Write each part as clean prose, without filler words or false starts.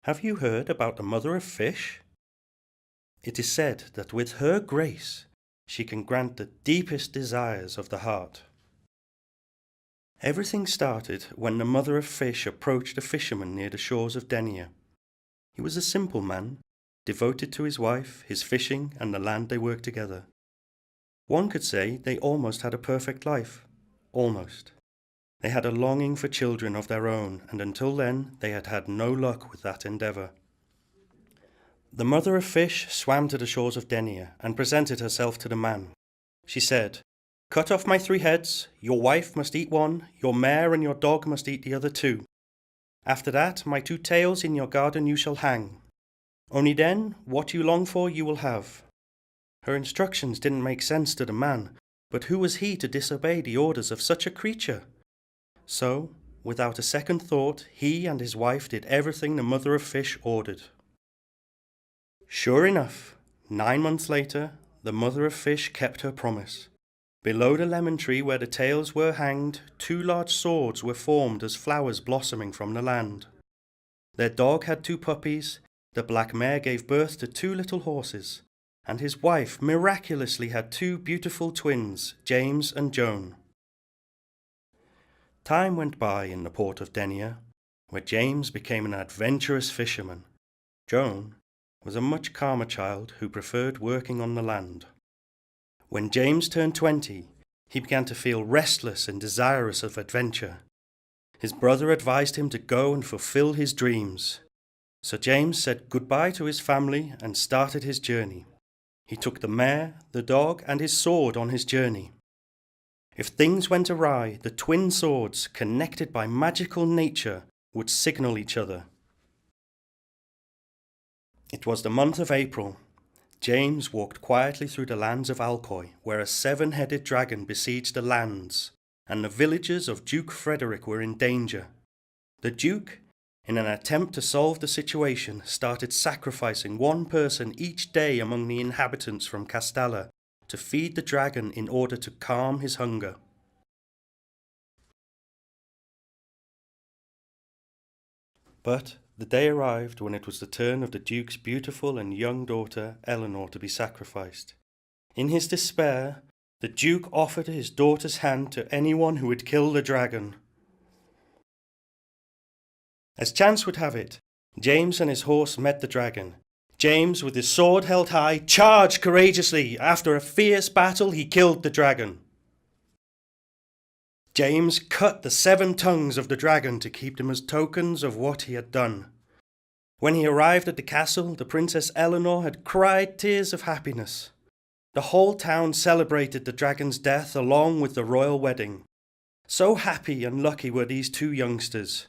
Have you heard about the mother of fish? It is said that with her grace she can grant the deepest desires of the heart. Everything started when the mother of fish approached a fisherman near the shores of Denia. He was a simple man, devoted to his wife, his fishing, and the land they worked together. One could say they almost had a perfect life. Almost. They had a longing for children of their own, and until then they had had no luck with that endeavour. The mother of fish swam to the shores of Denia and presented herself to the man. She said, "Cut off my 3 heads, your wife must eat one, your mare and your dog must eat the other 2. After that, my 2 tails in your garden you shall hang. Only then, what you long for you will have." Her instructions didn't make sense to the man, but who was he to disobey the orders of such a creature? So, without a second thought, he and his wife did everything the mother of fish ordered. Sure enough, 9 months later, the mother of fish kept her promise. Below the lemon tree where the tails were hanged, 2 large swords were formed as flowers blossoming from the land. Their dog had 2 puppies, the black mare gave birth to 2 little horses, and his wife miraculously had 2 beautiful twins, James and Joan. Time went by in the port of Denia, where James became an adventurous fisherman. Joan was a much calmer child who preferred working on the land. When James turned 20, he began to feel restless and desirous of adventure. His brother advised him to go and fulfill his dreams. So James said goodbye to his family and started his journey. He took the mare, the dog, and his sword on his journey. If things went awry, the twin swords, connected by magical nature, would signal each other. It was the month of April. James walked quietly through the lands of Alcoy, where a 7-headed dragon besieged the lands, and the villagers of Duke Frederick were in danger. The Duke, in an attempt to solve the situation, started sacrificing 1 person each day among the inhabitants from Castalla to feed the dragon in order to calm his hunger. But the day arrived when it was the turn of the Duke's beautiful and young daughter Eleanor to be sacrificed. In his despair, the Duke offered his daughter's hand to anyone who would kill the dragon. As chance would have it, James and his horse met the dragon. James, with his sword held high, charged courageously. After a fierce battle, he killed the dragon. James cut the 7 tongues of the dragon to keep them as tokens of what he had done. When he arrived at the castle, the Princess Eleanor had cried tears of happiness. The whole town celebrated the dragon's death along with the royal wedding. So happy and lucky were these 2 youngsters.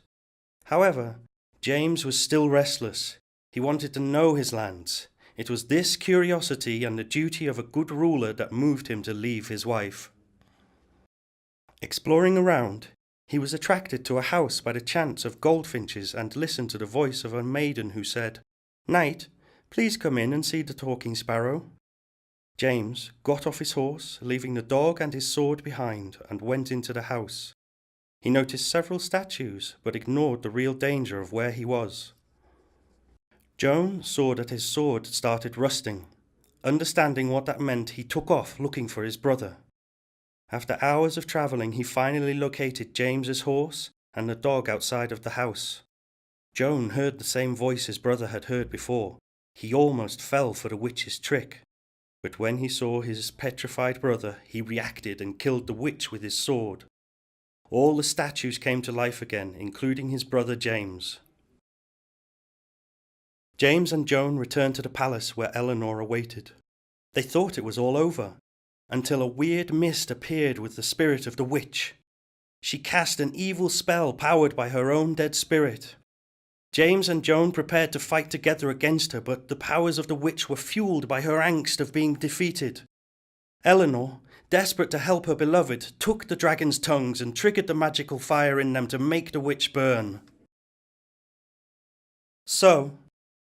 However, James was still restless. He wanted to know his lands. It was this curiosity and the duty of a good ruler that moved him to leave his wife. Exploring around, he was attracted to a house by the chants of goldfinches and listened to the voice of a maiden who said, "Knight, please come in and see the talking sparrow." James got off his horse, leaving the dog and his sword behind, and went into the house. He noticed several statues, but ignored the real danger of where he was. Joan saw that his sword started rusting. Understanding what that meant, he took off looking for his brother. After hours of travelling, he finally located James's horse and the dog outside of the house. Joan heard the same voice his brother had heard before. He almost fell for the witch's trick. But when he saw his petrified brother, he reacted and killed the witch with his sword. All the statues came to life again, including his brother James. James and Joan returned to the palace where Eleanor awaited. They thought it was all over, until a weird mist appeared with the spirit of the witch. She cast an evil spell powered by her own dead spirit. James and Joan prepared to fight together against her, but the powers of the witch were fueled by her angst of being defeated. Eleanor, desperate to help her beloved, took the dragon's tongues and triggered the magical fire in them to make the witch burn. So,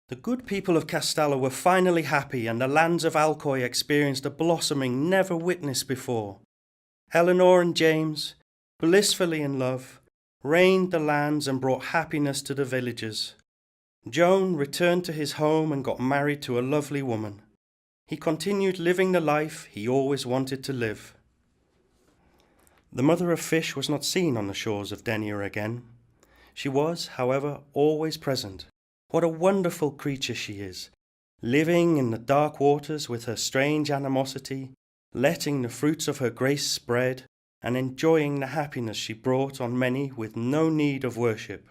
the good people of Castalla were finally happy, and the lands of Alcoy experienced a blossoming never witnessed before. Eleanor and James, blissfully in love, reigned the lands and brought happiness to the villagers. Joan returned to his home and got married to a lovely woman. He continued living the life he always wanted to live. The mother of fish was not seen on the shores of Denia again. She was, however, always present. What a wonderful creature she is, living in the dark waters with her strange animosity, letting the fruits of her grace spread, and enjoying the happiness she brought on many with no need of worship.